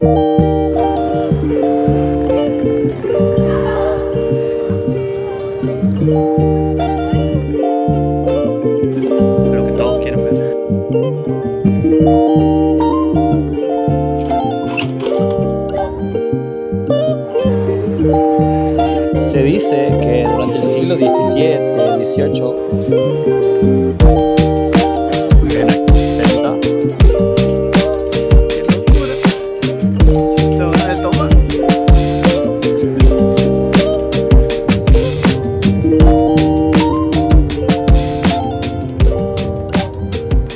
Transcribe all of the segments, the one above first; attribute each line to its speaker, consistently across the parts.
Speaker 1: Lo que todos quieren ver. Se dice que durante el siglo XVII, XVIII, tanta.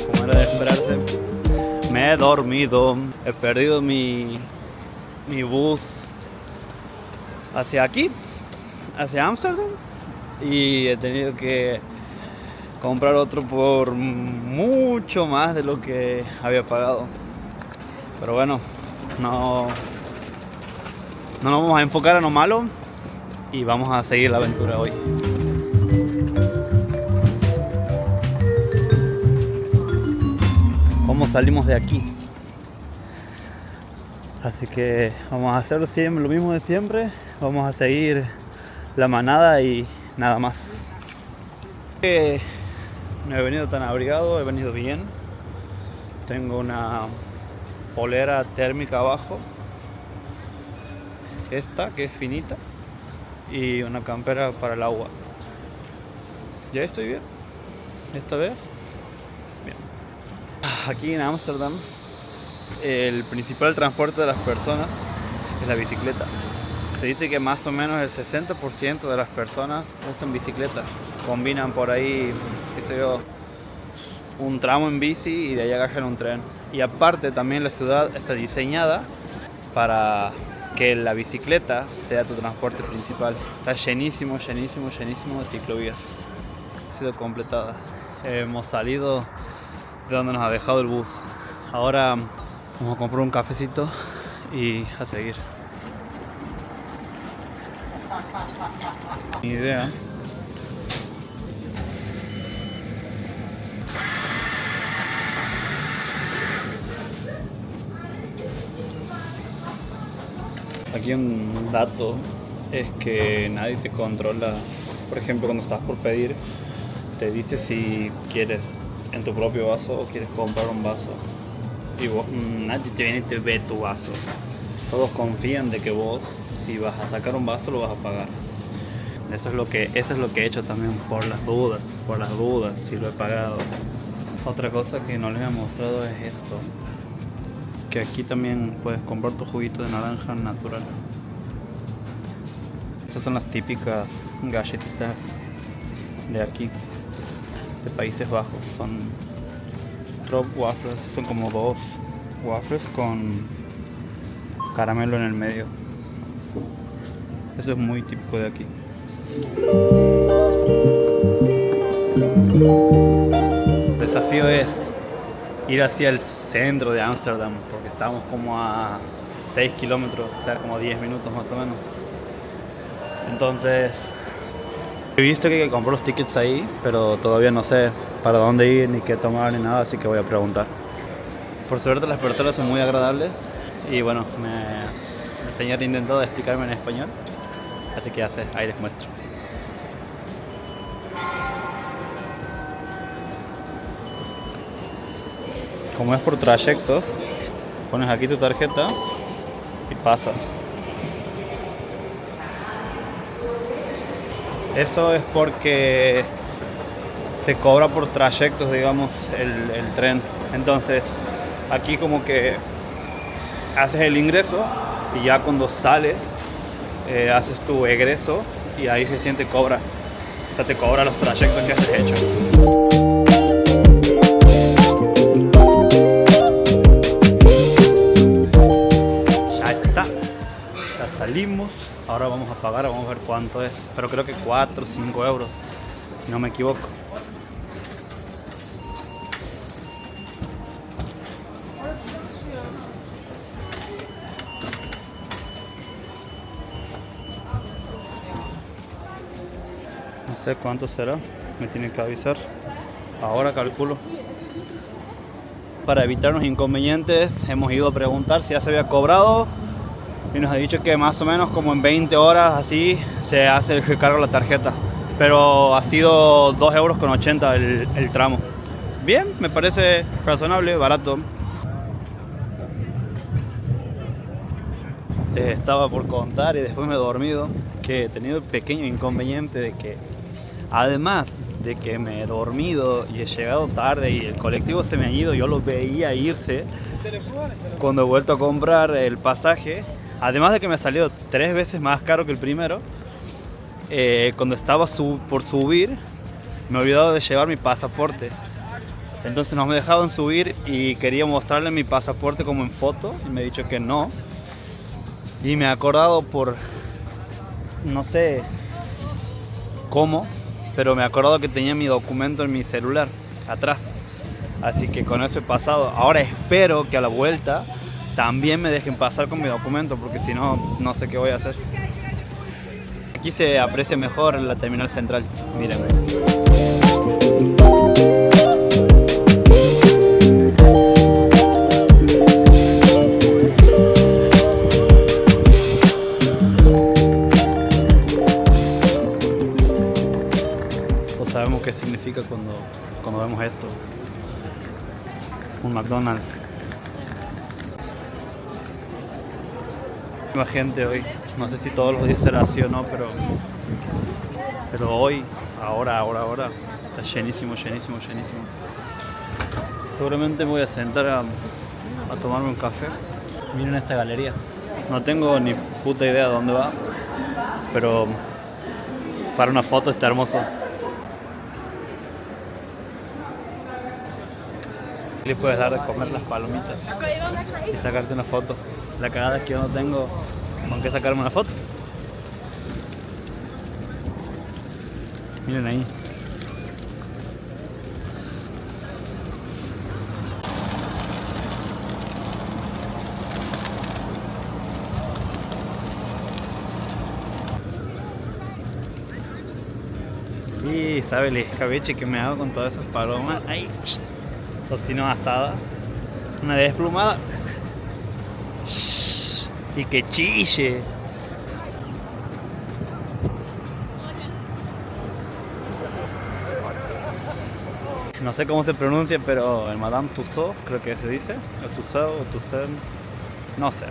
Speaker 1: Como era de esperarse, me he dormido, he perdido mi bus hacia aquí, hacia Ámsterdam, y he tenido que comprar otro por mucho más de lo que había pagado. Pero bueno, no nos vamos a enfocar en lo malo y vamos a seguir la aventura hoy. ¿Cómo salimos de aquí? Así que vamos a hacer siempre lo mismo de siempre. Vamos a seguir la manada y nada más. No he venido tan abrigado, he venido bien. Tengo una polera térmica abajo, esta que es finita, y una campera para el agua. Ya estoy bien, esta vez bien. Aquí en Ámsterdam el principal transporte de las personas es la bicicleta. Se dice que más o menos el 60% de las personas usan bicicleta. Combinan por ahí, qué sé yo, un tramo en bici y de ahí agarran un tren. Y aparte también la ciudad está diseñada para que la bicicleta sea tu transporte principal. Está llenísimo de ciclovías. Ha sido completada. Hemos salido de donde nos ha dejado el bus. Ahora vamos a comprar un cafecito y a seguir. Ni idea. Aquí un dato es que nadie te controla. Por ejemplo, cuando estás por pedir, te dice si quieres en tu propio vaso o quieres comprar un vaso. Y vos, nadie te viene y te ve tu vaso. Todos confían de que vos, si vas a sacar un vaso, lo vas a pagar. Eso es lo que he hecho también por las dudas, si lo he pagado. Otra cosa que no les he mostrado es esto, que aquí también puedes comprar tu juguito de naranja natural. Estas son las típicas galletitas de aquí, de Países Bajos. Son strop waffles, son como 2 waffles con caramelo en el medio. Eso es muy típico de aquí. El desafío es ir hacia el centro de Ámsterdam, porque estamos como a 6 kilómetros, o sea, como 10 minutos más o menos. Entonces, he visto que hay que comprar los tickets ahí, pero todavía no sé para dónde ir, ni qué tomar, ni nada, así que voy a preguntar. Por suerte las personas son muy agradables y bueno, el señor ha intentado explicarme en español, así que ahí les muestro. Como es por trayectos, pones aquí tu tarjeta y pasas. Eso es porque te cobra por trayectos, digamos, el tren. Entonces, aquí como que haces el ingreso y ya cuando sales, haces tu egreso y ahí recién te cobra. O sea, te cobra los trayectos que has hecho. Salimos, ahora vamos a pagar, vamos a ver cuánto es, pero creo que 4 o 5 euros, si no me equivoco. No sé cuánto será, me tienen que avisar. Ahora calculo. Para evitar los inconvenientes hemos ido a preguntar si ya se había cobrado y nos ha dicho que más o menos como en 20 horas así se hace el recargo de la tarjeta, pero ha sido 2,80 € el tramo. Bien, me parece razonable, barato. Les estaba por contar y después me he dormido que he tenido el pequeño inconveniente de que, además de que me he dormido y he llegado tarde y el colectivo se me ha ido, yo lo veía irse cuando he vuelto a comprar el pasaje. Además de que me salió 3 veces más caro que el primero, cuando estaba por subir me he olvidado de llevar mi pasaporte. Entonces no me dejaban subir y quería mostrarle mi pasaporte como en foto y me ha dicho que no. Y me he acordado por, no sé cómo, pero me he acordado que tenía mi documento en mi celular, atrás. Así que con eso he pasado. Ahora espero que a la vuelta también me dejen pasar con mi documento, porque si no, no sé qué voy a hacer. Aquí se aprecia mejor la terminal central, mírenme. Sabemos qué significa cuando vemos esto. Un McDonald's. Mucha gente hoy. No sé si todos los días será así o no, pero hoy, ahora, está llenísimo. Seguramente me voy a sentar a tomarme un café. Miren esta galería. No tengo ni puta idea de dónde va, pero para una foto está hermoso. Le puedes dar de comer las palomitas y sacarte una foto. La cagada es que yo no tengo con qué sacarme una foto. Miren ahí. Y sabe el escabeche que me hago con todas esas palomas. Ay, tocino asada, una desplumada y que chille. No sé cómo se pronuncia, pero el Madame Tussauds, creo que se dice, o Tussauds, o Tussauds, no sé.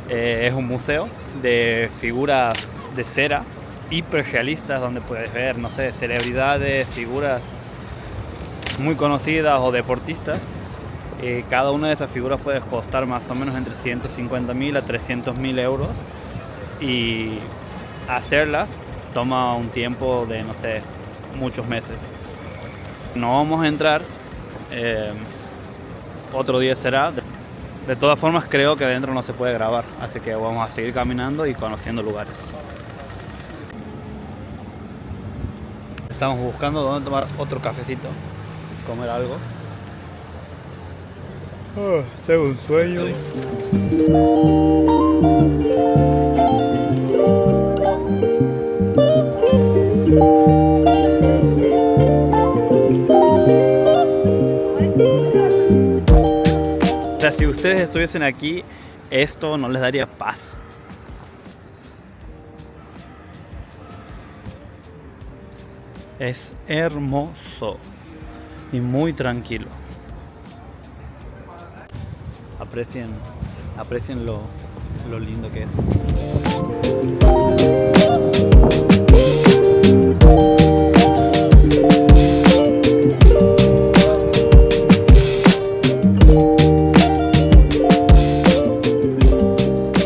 Speaker 1: Es un museo de figuras de cera hiperrealistas donde puedes ver, no sé, celebridades, figuras muy conocidas o deportistas. Cada una de esas figuras puede costar más o menos entre 150.000 a 300.000 euros y hacerlas toma un tiempo de, no sé, muchos meses. No vamos a entrar, otro día será. De todas formas creo que adentro no se puede grabar, así que vamos a seguir caminando y conociendo lugares. Estamos buscando dónde tomar otro cafecito, comer algo. Tengo un sueño. O sea, si ustedes estuviesen aquí, esto no les daría paz. Es hermoso y muy tranquilo. Aprecien lo lindo que es.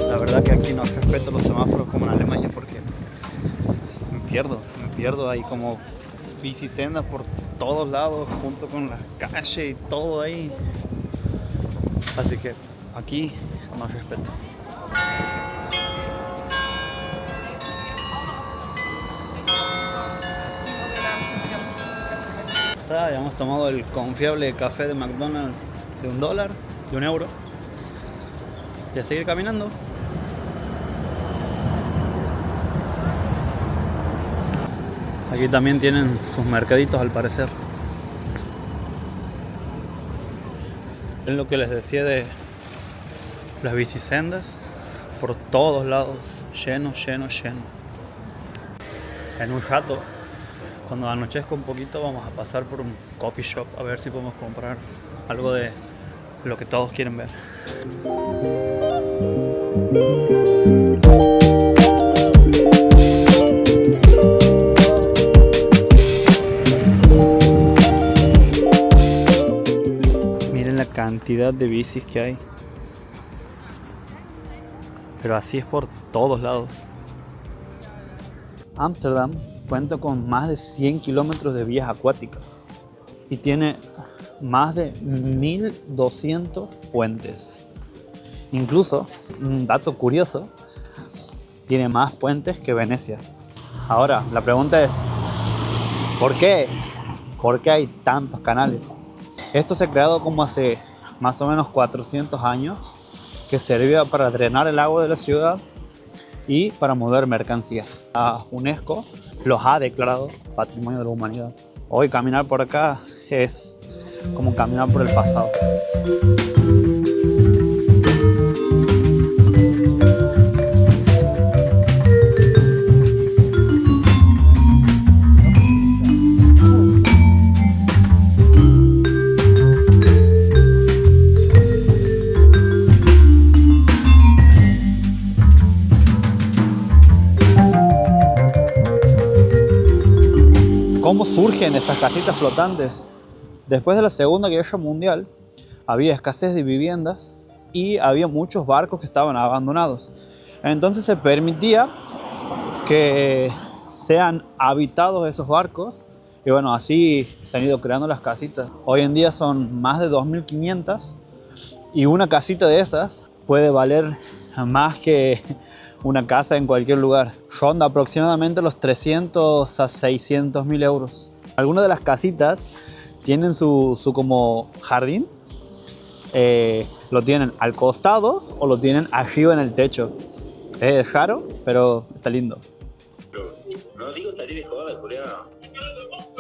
Speaker 1: La verdad que aquí no respeto los semáforos como en Alemania porque me pierdo, hay como bicisendas por todos lados junto con las calles y todo ahí. Así que aquí no respeto. Ya hemos tomado el confiable café de McDonald's de $1, de €1. Y a seguir caminando. Aquí también tienen sus mercaditos al parecer. Es lo que les decía de las bicisendas por todos lados, lleno. En un rato, cuando anochezca un poquito, vamos a pasar por un coffee shop a ver si podemos comprar algo de lo que todos quieren ver. Miren la cantidad de bicis que hay. Pero así es por todos lados. Ámsterdam cuenta con más de 100 kilómetros de vías acuáticas y tiene más de 1200 puentes. Incluso, un dato curioso, tiene más puentes que Venecia. Ahora, la pregunta es, ¿por qué? ¿Por qué hay tantos canales? Esto se ha creado como hace más o menos 400 años, que servía para drenar el agua de la ciudad y para mover mercancías. La UNESCO los ha declarado Patrimonio de la Humanidad. Hoy caminar por acá es como caminar por el pasado. ¿Cómo surgen estas casitas flotantes? Después de la Segunda Guerra Mundial había escasez de viviendas y había muchos barcos que estaban abandonados. Entonces se permitía que sean habitados esos barcos y bueno, así se han ido creando las casitas. Hoy en día son más de 2500 y una casita de esas puede valer más que una casa en cualquier lugar. Ronda aproximadamente los 300 a 600 mil euros. Algunas de las casitas tienen su como jardín. Lo tienen al costado o lo tienen arriba en el techo. Es raro, pero está lindo.
Speaker 2: No digo salir de joda, Corea.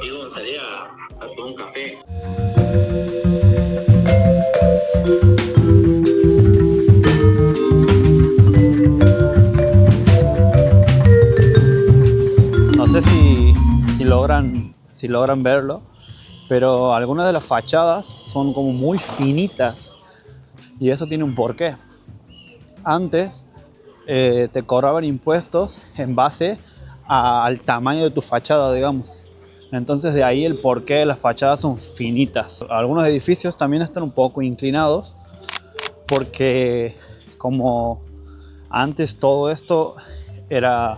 Speaker 2: Digo salir a tomar un café.
Speaker 1: No sé si logran verlo, pero algunas de las fachadas son como muy finitas y eso tiene un porqué. Antes te cobraban impuestos en base al tamaño de tu fachada, digamos. Entonces de ahí el porqué las fachadas son finitas. Algunos edificios también están un poco inclinados porque como antes todo esto era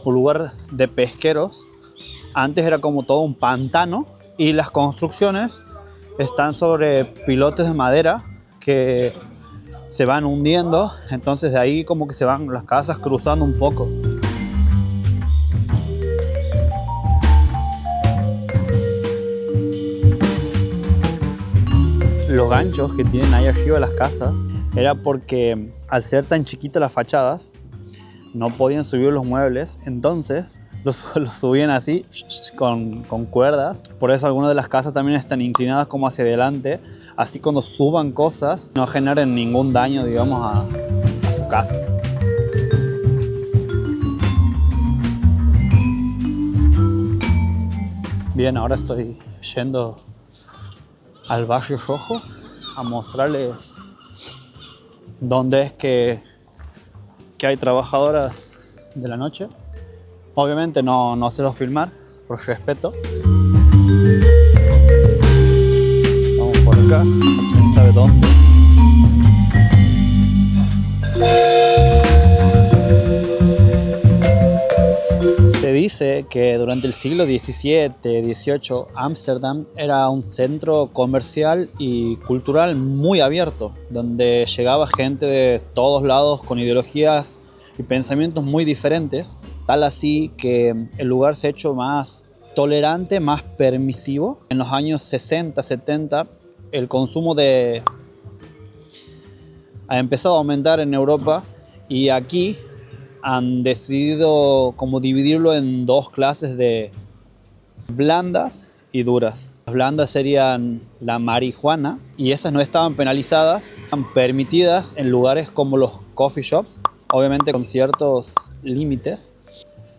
Speaker 1: un lugar de pesqueros, antes era como todo un pantano y las construcciones están sobre pilotes de madera que se van hundiendo, entonces de ahí como que se van las casas cruzando un poco. Los ganchos que tienen ahí arriba las casas era porque al ser tan chiquitas las fachadas no podían subir los muebles, entonces los subían así con cuerdas. Por eso algunas de las casas también están inclinadas como hacia adelante, así cuando suban cosas no generen ningún daño, digamos, a su casa. Bien, ahora estoy yendo al barrio rojo a mostrarles dónde es que hay trabajadoras de la noche. Obviamente no se los filmar por respeto. Vamos por acá, quién sabe dónde. Se dice que durante el siglo XVII, XVIII, Ámsterdam era un centro comercial y cultural muy abierto, donde llegaba gente de todos lados con ideologías y pensamientos muy diferentes, tal así que el lugar se ha hecho más tolerante, más permisivo. En los años 60, 70, el consumo ha empezado a aumentar en Europa y aquí han decidido como dividirlo en dos clases de blandas y duras. Las blandas serían la marihuana y esas no estaban penalizadas, estaban permitidas en lugares como los coffee shops, obviamente con ciertos límites,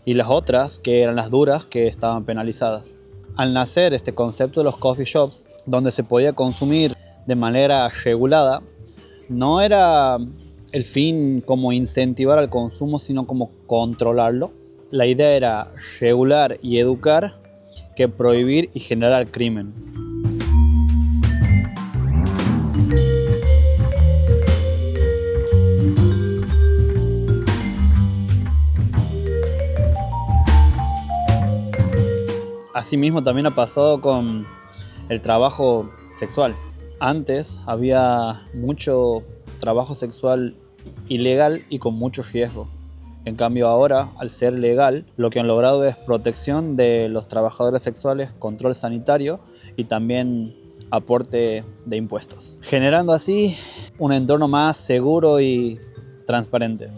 Speaker 1: y las otras, que eran las duras, que estaban penalizadas. Al nacer este concepto de los coffee shops, donde se podía consumir de manera regulada, no era el fin como incentivar al consumo, sino como controlarlo. La idea era regular y educar que prohibir y generar crimen. Asimismo también ha pasado con el trabajo sexual. Antes había mucho trabajo sexual ilegal y con mucho riesgo. En cambio ahora, al ser legal, lo que han logrado es protección de los trabajadores sexuales, control sanitario y también aporte de impuestos, generando así un entorno más seguro y transparente.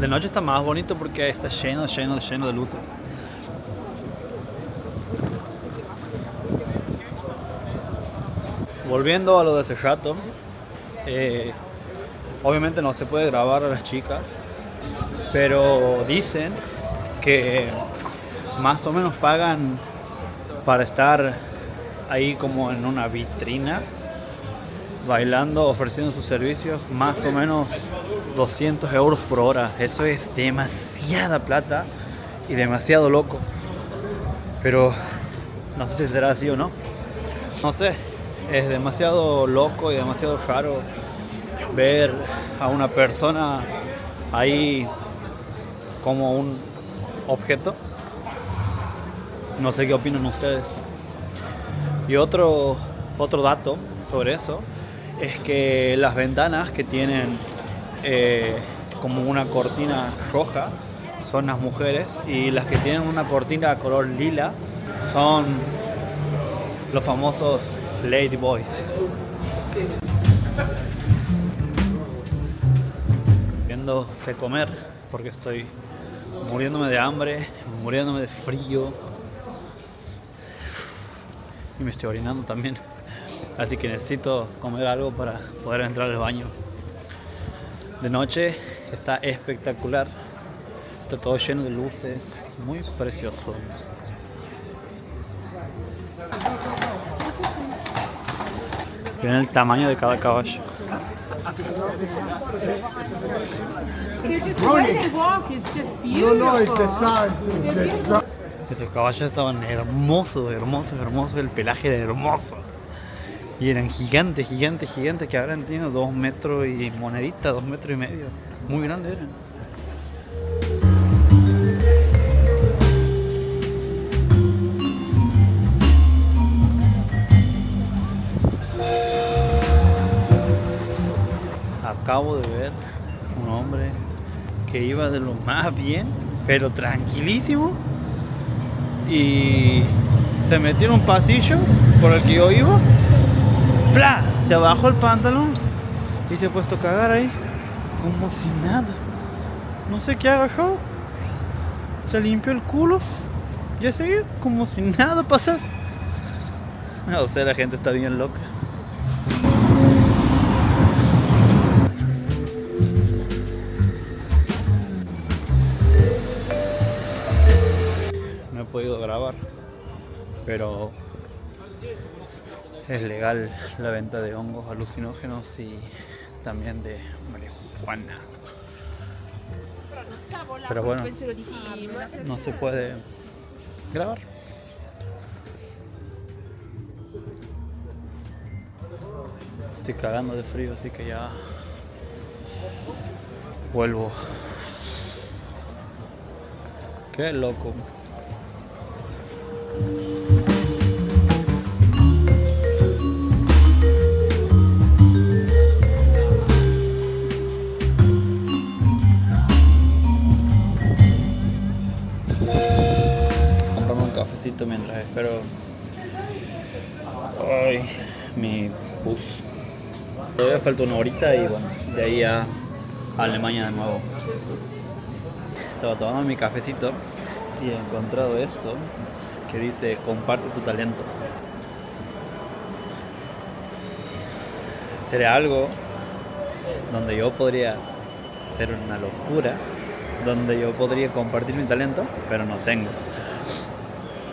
Speaker 1: De noche está más bonito porque está lleno de luces. Volviendo a lo de hace rato, obviamente no se puede grabar a las chicas, pero dicen que más o menos pagan para estar ahí como en una vitrina, bailando, ofreciendo sus servicios, más o menos 200 euros por hora. Eso es demasiada plata y demasiado loco. Pero no sé si será así o no. No sé, es demasiado loco y demasiado raro ver a una persona ahí como un objeto. No sé qué opinan ustedes. Y otro dato sobre eso es que las ventanas que tienen como una cortina roja son las mujeres, y las que tienen una cortina color lila son los famosos lady boys. Viendo qué comer porque estoy muriéndome de hambre, muriéndome de frío y me estoy orinando también. Así que necesito comer algo para poder entrar al baño. De noche está espectacular. Está todo lleno de luces. Muy precioso. Miren el tamaño de cada caballo. Esos caballos estaban hermosos. El pelaje era hermoso. Y eran gigantes, que ahora tienen 2 metros y monedita, 2 metros y medio. Muy grandes eran. Acabo de ver un hombre que iba de lo más bien, pero tranquilísimo, y se metió en un pasillo por el que yo iba. ¡Pla! Se bajó el pantalón y se ha puesto a cagar ahí como si nada. No sé qué haga yo. Se limpió el culo y a seguir como si nada pasase. No sé, la gente está bien loca. No he podido grabar, pero es legal la venta de hongos alucinógenos y también de marihuana. Pero bueno, no se puede grabar. Estoy cagando de frío, así que ya vuelvo. Qué loco. Mientras espero mi bus. Todavía falta una horita y bueno, de ahí a Alemania de nuevo. Estaba tomando mi cafecito y he encontrado esto que dice comparte tu talento. Sería algo donde yo podría hacer una locura, donde yo podría compartir mi talento, pero no tengo.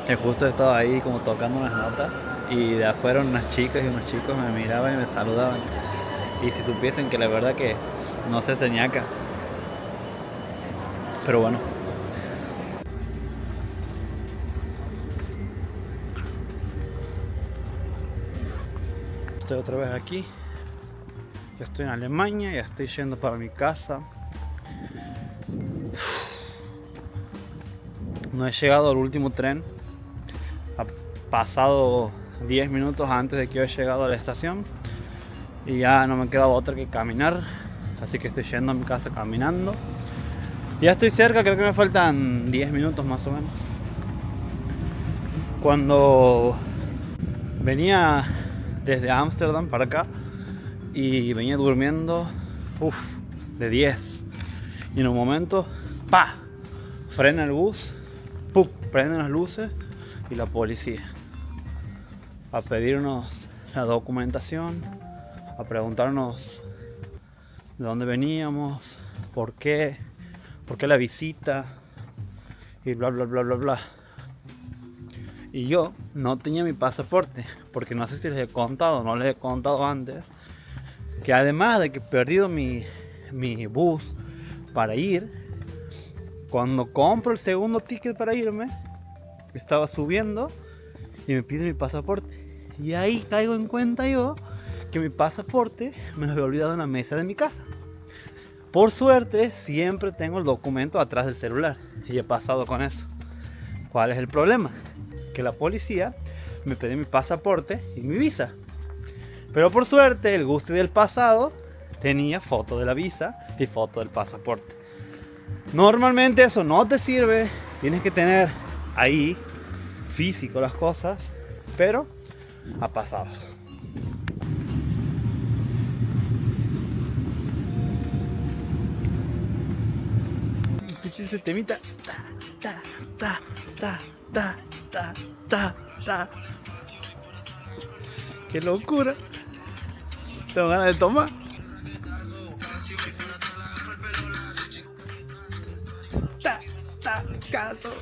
Speaker 1: Y justo estaba ahí como tocando unas notas y de afuera unas chicas y unos chicos me miraban y me saludaban. Y si supiesen que la verdad que no sé señaca. Pero bueno. Estoy otra vez aquí. Ya estoy en Alemania, ya estoy yendo para mi casa. No he llegado al último tren. Ha pasado 10 minutos antes de que yo haya llegado a la estación. Y ya no me queda otra que caminar. Así que estoy yendo a mi casa caminando. Ya estoy cerca, creo que me faltan 10 minutos más o menos. Cuando venía desde Ámsterdam para acá y venía durmiendo de 10. Y en un momento, ¡pa! Frena el bus, ¡pum! Prenden las luces y la policía. A pedirnos la documentación, a preguntarnos de dónde veníamos, por qué la visita y bla bla bla bla bla. Y yo no tenía mi pasaporte, porque no sé si les he contado, no les he contado antes, que además de que he perdido mi bus para ir, cuando compro el segundo ticket para irme, estaba subiendo y me piden mi pasaporte. Y ahí caigo en cuenta yo que mi pasaporte me lo había olvidado en la mesa de mi casa. Por suerte, siempre tengo el documento atrás del celular y he pasado con eso. ¿Cuál es el problema? Que la policía me pidió mi pasaporte y mi visa. Pero por suerte, el Gusti del pasado tenía foto de la visa y foto del pasaporte. Normalmente eso no te sirve, tienes que tener ahí físico las cosas, pero ha pasado. Escuché ese temita. Ta, ta, ta, ta, ta, ta, ta. ¡Qué locura! Tengo ganas de tomar. Ta, ta, caso.